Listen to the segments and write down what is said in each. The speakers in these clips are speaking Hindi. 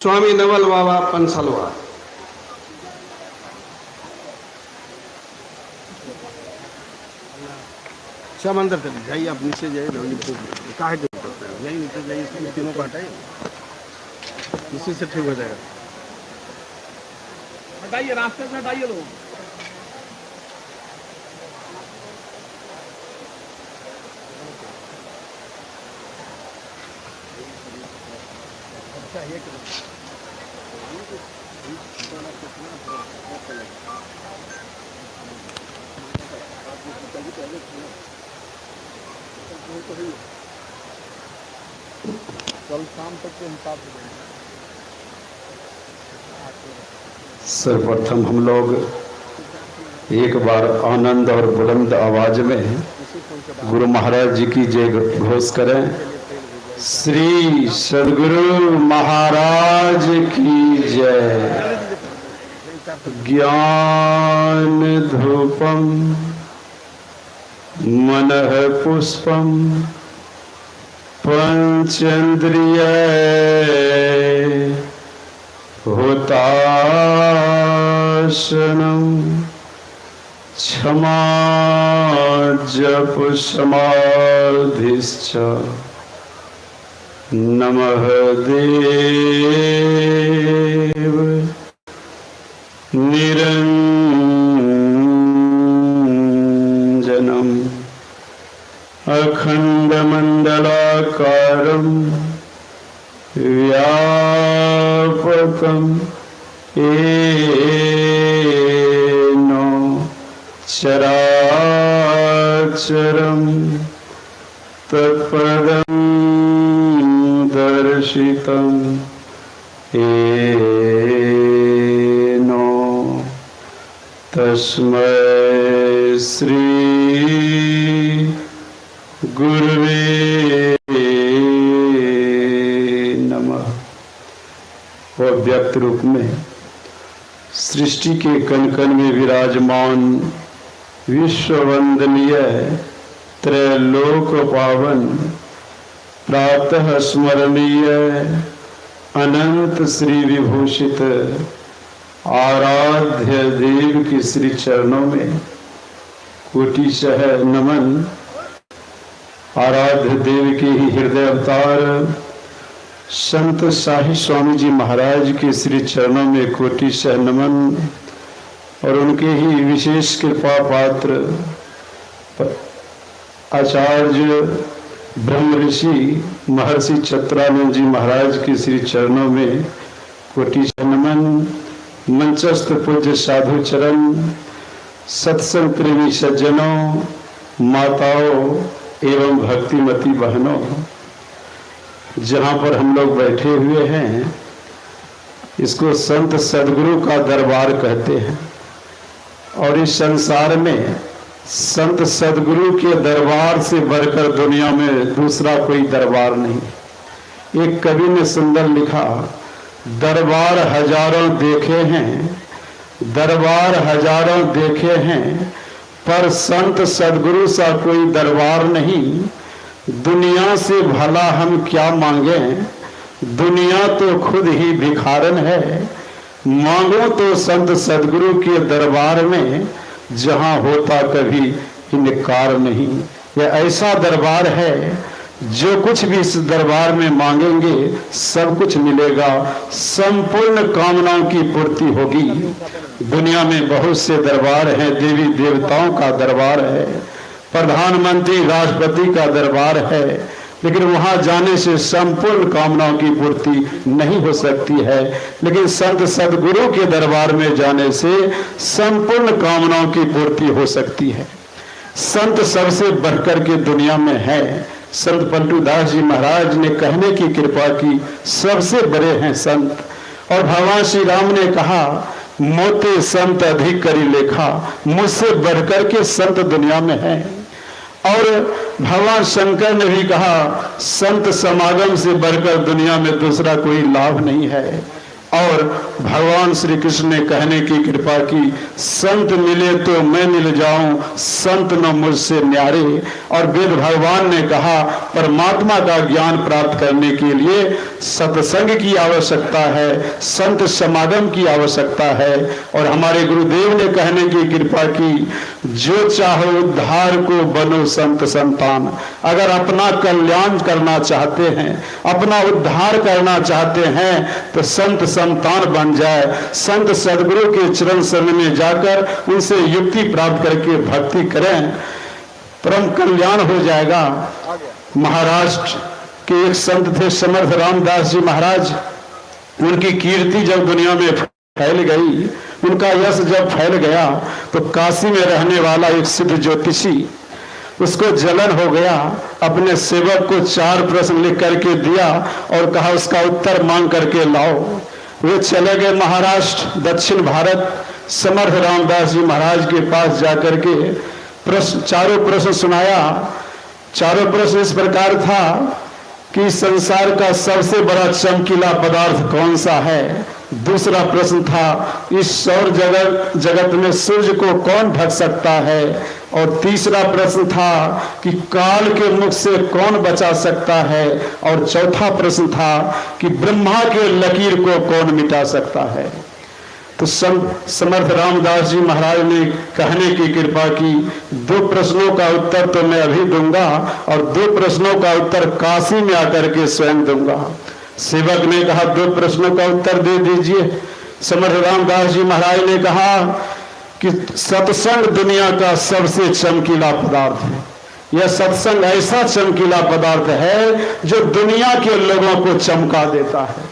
स्वामी नवल बाबा पंसलवा। सब अंदर चले जाइए, आप नीचे जाइए, काहे के यही नीचे जाइए, इसमें तीनों को हटाइए, इसी से ठीक हो जाएगा। हटाइए, रास्ते से हटाइए लोग। कल शाम तक के हिसाब से सर्वप्रथम हम लोग एक बार आनंद और बुलंद आवाज में गुरु महाराज जी की जय घोष करें। श्री सद्गुरु महाराज की जय। ज्ञान धूपम मनः पुष्पम पंचेन्द्रिय हुताशनम क्षमा जप समाधिश्च नमः देव निरंजनम अखंडमंडलाकारं व्यापकं येनो चराचरं तत्पदं दर्शितं येनो तस्मै श्री गुरुवे नमः। और व्यक्त रूप में सृष्टि के कण कण में विराजमान विश्व वंदनीय त्रैलोक पावन प्रातः स्मरणीय अनंत श्री विभूषित आराध्य देव के श्री चरणों में कोटिशः नमन। आराध्य देव के ही हृदय अवतार संत शाही स्वामी जी महाराज के श्री चरणों में कोटिशः नमन। और उनके ही विशेष कृपा पात्र आचार्य ब्रह्म ऋषि महर्षि चित्रानंद जी महाराज के श्री चरणों में कोटिशः नमन। मंचस्थ पूज्य साधु चरण, सत्संग प्रेमी सज्जनों, माताओं एवं भक्तिमती बहनों, जहाँ पर हम लोग बैठे हुए हैं इसको संत सदगुरु का दरबार कहते हैं। और इस संसार में संत सदगुरु के दरबार से बढ़कर दुनिया में दूसरा कोई दरबार नहीं। एक कवि ने सुंदर लिखा, दरबार हजारों देखे हैं, दरबार हजारों देखे हैं, पर संत सदगुरु सा कोई दरबार नहीं। दुनिया से भला हम क्या मांगे, दुनिया तो खुद ही भिखारन है। मांगो तो संत सदगुरु के दरबार में, जहां होता कभी इनकार नहीं। यह ऐसा दरबार है जो कुछ भी इस दरबार में मांगेंगे सब कुछ मिलेगा, संपूर्ण कामनाओं की पूर्ति होगी। दुनिया में बहुत से दरबार हैं, देवी देवताओं का दरबार है, प्रधानमंत्री राष्ट्रपति का दरबार है, लेकिन वहां जाने से संपूर्ण कामनाओं की पूर्ति नहीं हो सकती है। लेकिन संत सदगुरु के दरबार में जाने से संपूर्ण कामनाओं की पूर्ति हो सकती है। संत सबसे बढ़कर के दुनिया में है। संत पलटूदास जी महाराज ने कहने की कृपा की, सबसे बड़े हैं संत। और भगवान श्री राम ने कहा, मोते संत अधिक करी लेखा, मुझसे बढ़कर के संत दुनिया में है। और भगवान शंकर ने भी कहा, संत समागम से बढ़कर दुनिया में दूसरा कोई लाभ नहीं है। और भगवान श्री कृष्ण ने कहने की कृपा की, संत मिले तो मैं मिल जाऊं, संत न मुझसे न्यारे। और वेद भगवान ने कहा परमात्मा का ज्ञान प्राप्त करने के लिए सत्संग की आवश्यकता है, संत समागम की आवश्यकता है। और हमारे गुरुदेव ने कहने की कृपा की, जो चाहो उद्धार को बनो संत संतान। अगर अपना कल्याण करना चाहते हैं, अपना उद्धार करना चाहते हैं, तो संत संतान बन जाए, संत सदगुरु के चरण शरण में जाकर उनसे युक्ति प्राप्त करके भक्ति करें, परम कल्याण हो जाएगा। महाराष्ट्र के एक संत थे समर्थ रामदास जी महाराज। उनकी कीर्ति जब दुनिया में फैल गई, उनका यश जब फैल गया, तो काशी में रहने वाला एक सिद्ध ज्योतिषी, उसको जलन हो गया। अपने सेवक को 4 प्रश्न लिख करके दिया और कहा उसका उत्तर मांग करके लाओ। वे चले गए महाराष्ट्र, दक्षिण भारत, समर्थ रामदास जी महाराज के पास जाकर के प्रश्न 4 प्रश्न सुनाया। 4 प्रश्न इस प्रकार था कि संसार का सबसे बड़ा चमकीला पदार्थ कौन सा है। दूसरा प्रश्न था, इस सौर जगत में सूर्य को कौन ढक सकता है। और तीसरा प्रश्न था कि काल के मुख से कौन बचा सकता है। और चौथा प्रश्न था कि ब्रह्मा के लकीर को कौन मिटा सकता है। तो समर्थ रामदास जी महाराज ने कहने की कृपा की, 2 प्रश्नों का उत्तर तो मैं अभी दूंगा और 2 प्रश्नों का उत्तर काशी में आकर के स्वयं दूंगा। सेवक ने कहा 2 प्रश्नों का उत्तर दे दीजिए। समर्थ रामदास जी महाराज ने कहा कि सत्संग दुनिया का सबसे चमकीला पदार्थ है। यह सत्संग ऐसा चमकीला पदार्थ है जो दुनिया के लोगों को चमका देता है।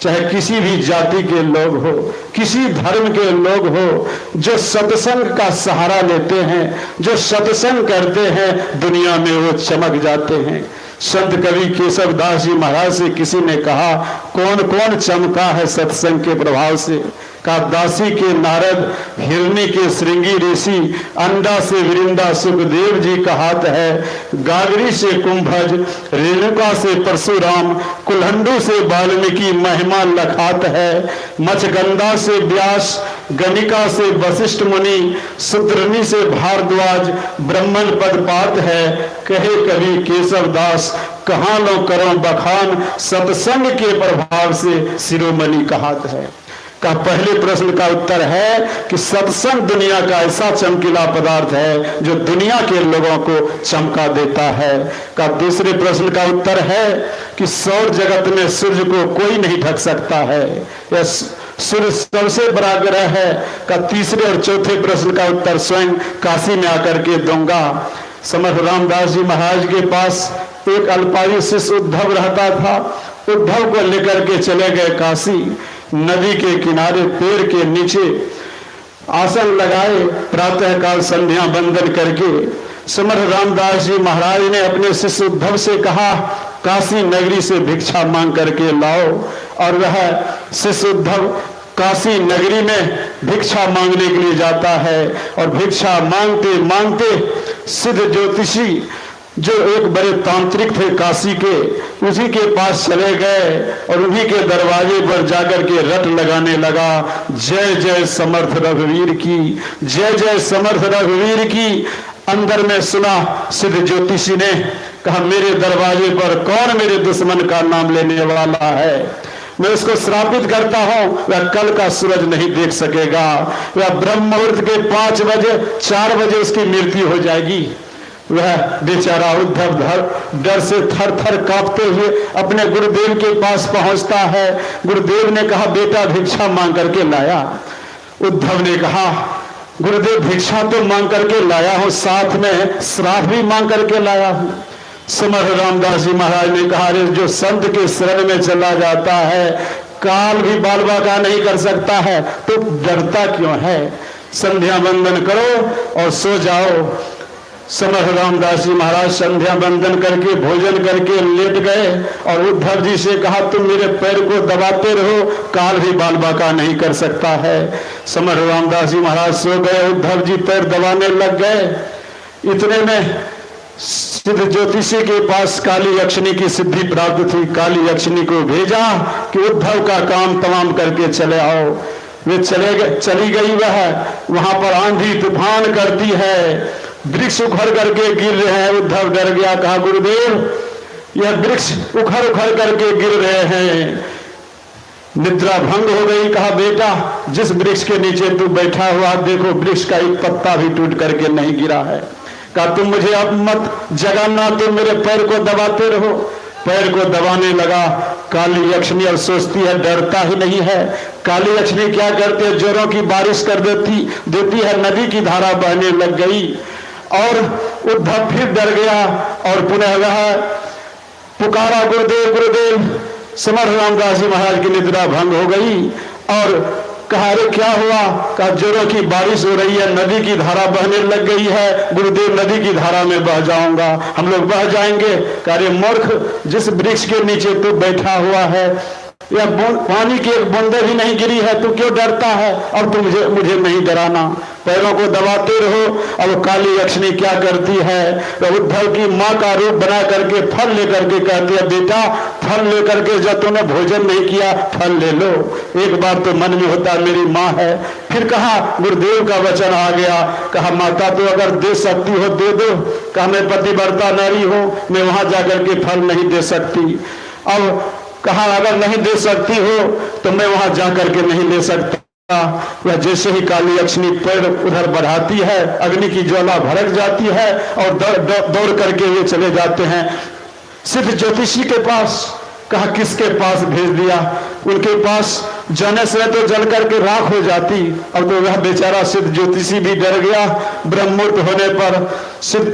चाहे किसी भी जाति के लोग हो, किसी धर्म के लोग हो, जो सत्संग का सहारा लेते हैं, जो सत्संग करते हैं, दुनिया में वो चमक जाते हैं। संत कवि केशव दास जी महाराज से किसी ने कहा, कौन कौन चमका है सत्संग के प्रभाव से। का दासी के नारद, हिरणी के श्रृंगी ऋषि, अंडा से वृंदा सुखदेव जी का हाथ है, गागरी से कुंभज, रेणुका से परशुराम, कुल्हंडू से वाल्मीकि महिमा लखात है, मचगंधा से व्यास, गणिका से वशिष्ठ मुनि, सुद्रनी से भारद्वाज, ब्रह्मण पद पात है। कहे कवि केशव दास, कहाँ लो करो बखान, सत्संग के प्रभाव से शिरोमणि का हाथ है। का पहले प्रश्न का उत्तर है कि सत्संग दुनिया का ऐसा चमकीला पदार्थ है जो दुनिया के लोगों को चमका देता है। का दूसरे प्रश्न का उत्तर है कि सौर जगत में सूर्य को कोई नहीं ढक सकता है, यह सूर्य सबसे बड़ा ग्रह है। का तीसरे और चौथे प्रश्न का उत्तर स्वयं काशी में आकर के दूंगा। समर्थ रामदास जी महाराज के पास एक अल्पायु शिष्य उद्धव रहता था। उद्धव को लेकर के चले गए काशी। नदी के किनारे पेड़ के नीचे आसन लगाए, प्रातःकाल संध्या बंदन करके समर्थ रामदास जी महाराज ने अपने शिष्य उद्धव से कहा, काशी नगरी से भिक्षा मांग करके लाओ। और वह शिष्य उद्धव काशी नगरी में भिक्षा मांगने के लिए जाता है। और भिक्षा मांगते मांगते सिद्ध ज्योतिषी जो एक बड़े तांत्रिक थे काशी के, उसी के पास चले गए और उन्हीं के दरवाजे पर जाकर के रट लगाने लगा, जय जय समर्थ रघुवीर की, जय जय समर्थ रघुवीर की। अंदर में सुना सिद्ध ज्योतिषी ने कहा, मेरे दरवाजे पर कौन मेरे दुश्मन का नाम लेने वाला है, मैं उसको श्रापित करता हूं, वह कल का सूरज नहीं देख सकेगा, वह ब्रह्म मुहूर्त के 5 बजे 4 बजे उसकी मृत्यु हो जाएगी। वह बेचारा उद्धव डर से थर थर कांपते हुए अपने गुरुदेव के पास पहुंचता है। गुरुदेव ने कहा, बेटा भिक्षा मांग करके लाया। उद्धव ने कहा, गुरुदेव भिक्षा तो मांग करके लाया हूं, साथ में श्राप भी मांग करके लाया हूं। समर्थ रामदास जी महाराज ने कहा, अरे जो संत के शरण में चला जाता है, काल भी बाल बाका नहीं कर सकता है, तो डरता क्यों है। संध्या बंदन करो और सो जाओ। समर्थ रामदास जी महाराज संध्या बंदन करके भोजन करके लेट गए और उद्धव जी से कहा, तुम मेरे पैर को दबाते रहो, काल भी बाल बाका नहीं कर सकता है। समर्थ रामदास जी महाराज सो गए, उद्धव जी पैर दबाने लग गए। इतने में सिद्ध ज्योतिषी के पास काली यक्षिणी की सिद्धि प्राप्त थी। काली यक्षिणी को भेजा कि उद्धव का काम तमाम करके चले आओ। वे चली गई। वहां पर आंधी तूफान करती है, वृक्ष उखड़ करके गिर रहे हैं। उद्धव डर गया, कहा गुरुदेव यह वृक्ष उखड़ उखड़ करके गिर रहे हैं। निद्रा भंग हो गई। कहा बेटा जिस वृक्ष के नीचे तू बैठा हुआ देखो वृक्ष का एक पत्ता भी टूट करके नहीं गिरा है। कहा तुम मुझे अब मत जगाना, तुम मेरे पैर को दबाते रहो। पैर को दबाने लगा। काली यक्षिणी अब सोचती है, डरता ही नहीं है। काली यक्षिणी क्या करती है, जोरों की बारिश कर देती है। नदी की धारा बहने लग गई और उद्धव फिर डर गया और पुनः वह पुकारा गुरुदेव गुरुदेव। समर्थ रामदास जी महाराज की निद्रा भंग हो गई और कहा अरे क्या हुआ। कहा जोरों की बारिश हो रही है, नदी की धारा बहने लग गई है। गुरुदेव नदी की धारा में बह जाऊंगा। हम लोग बह जाएंगे। कहा अरे मूर्ख जिस वृक्ष के नीचे तू बैठा हुआ है या पानी की एक बूंदे भी नहीं गिरी है, तू क्यों डरता है। अब तू मुझे नहीं डराना। पैरों को दबाते रहो। अब काली यक्षिणी क्या करती है, तो उद्धव की माँ का रूप बना करके फल लेकर के कहती है बेटा फल लेकर के जब तूने भोजन नहीं किया फल ले लो। एक बार तो मन में होता मेरी माँ है। फिर कहा गुरुदेव का वचन आ गया। कहा माता तो अगर दे सकती हो दे दो। कहा मैं पतिव्रता नारी हूं, मैं वहां जाकर के फल नहीं दे सकती। अब कहा अगर नहीं दे सकती हो तो मैं वहां जाकर के नहीं ले सकता। वह जैसे ही काली यक्षिणी पैर उधर बढ़ाती है अग्नि की ज्वाला भड़क जाती है और दौड़ करके वे चले जाते हैं सिद्ध ज्योतिषी के पास। कहा किसके पास भेज दिया। उनके पास जाने से तो जल करके राख हो जाती। अब तो वह बेचारा सिद्ध ज्योतिषी भी डर गया। ब्रह्ममुहूर्त होने पर सिद्ध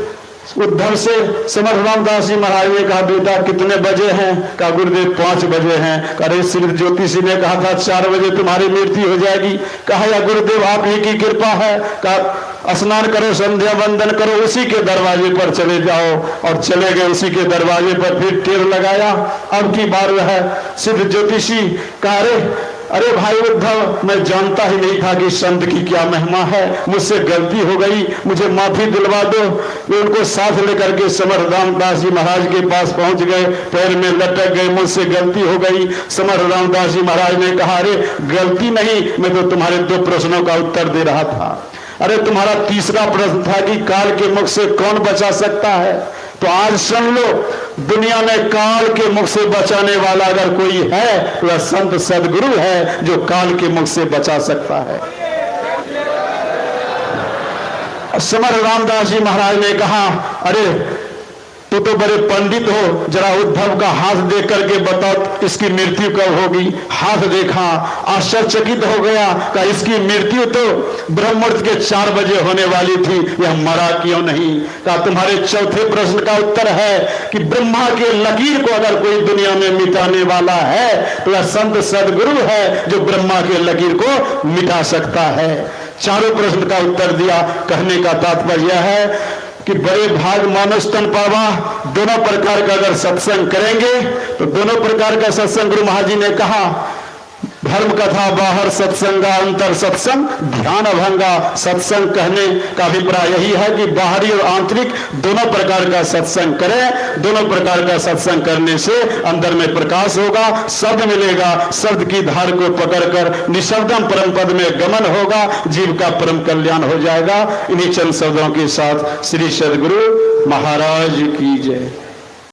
उद्धव से समर्थ रामदास जी महाराज ने कहा बेटा कितने बजे हैं। कहा गुरुदेव 5 बजे हैं। अरे सिद्ध ज्योतिषी ने कहा था 4 बजे तुम्हारी मृत्यु हो जाएगी। कहा या गुरुदेव आप ही की कृपा है। कहा स्नान करो संध्या वंदन करो उसी के दरवाजे पर चले जाओ। और चले गए उसी के दरवाजे पर फिर टेर लगाया। अब की बार वह सिद्ध ज्योतिषी कहा अरे भाई उद्धव मैं जानता ही नहीं था कि संत की क्या महिमा है, मुझसे गलती हो गई, मुझे माफी दिलवा दो। वे उनको साथ लेकर के समर्थ रामदास जी महाराज के पास पहुंच गए, पैर में लटक गए, मुझसे गलती हो गई। समर्थ रामदास जी महाराज ने कहा अरे गलती नहीं, मैं तो तुम्हारे 2 प्रश्नों का उत्तर दे रहा था। अरे तुम्हारा तीसरा प्रश्न था कि काल के मुख से कौन बचा सकता है। तो आज सुन लो, दुनिया में काल के मुख से बचाने वाला अगर कोई है तो वह संत सदगुरु है जो काल के मुख से बचा सकता है। समर्थ रामदास जी महाराज ने कहा अरे तू तो बड़े पंडित हो, जरा उद्धव का हाथ देख करके बताओ इसकी मृत्यु कब होगी। हाथ देखा, आश्चर्यचकित हो गया। कहा इसकी मृत्यु तो ब्रह्ममुहूर्त के 4 बजे होने वाली थी, यह मरा क्यों नहीं। कहा तुम्हारे चौथे प्रश्न का उत्तर है कि ब्रह्मा के लकीर को अगर कोई दुनिया में मिटाने वाला है तो वह संत सदगुरु है जो ब्रह्मा के लकीर को मिटा सकता है। चारों प्रश्न का उत्तर दिया। कहने का तात्पर्य है कि बड़े भाग मानस तन पावा। दोनों प्रकार का अगर सत्संग करेंगे तो दोनों प्रकार का सत्संग गुरु महाराज जी ने कहा धर्म कथा बाहर सत्संगा अंतर सत्संग ध्यान अभंगा। सत्संग कहने का अभिप्राय यही है कि बाहरी और आंतरिक दोनों प्रकार का सत्संग करें। दोनों प्रकार का सत्संग करने से अंदर में प्रकाश होगा, शब्द मिलेगा, शब्द की धार को पकड़कर निशब्दम परम पद में गमन होगा, जीव का परम कल्याण हो जाएगा। इन्हीं चंद शब्दों के साथ श्री सदगुरु महाराज की जय।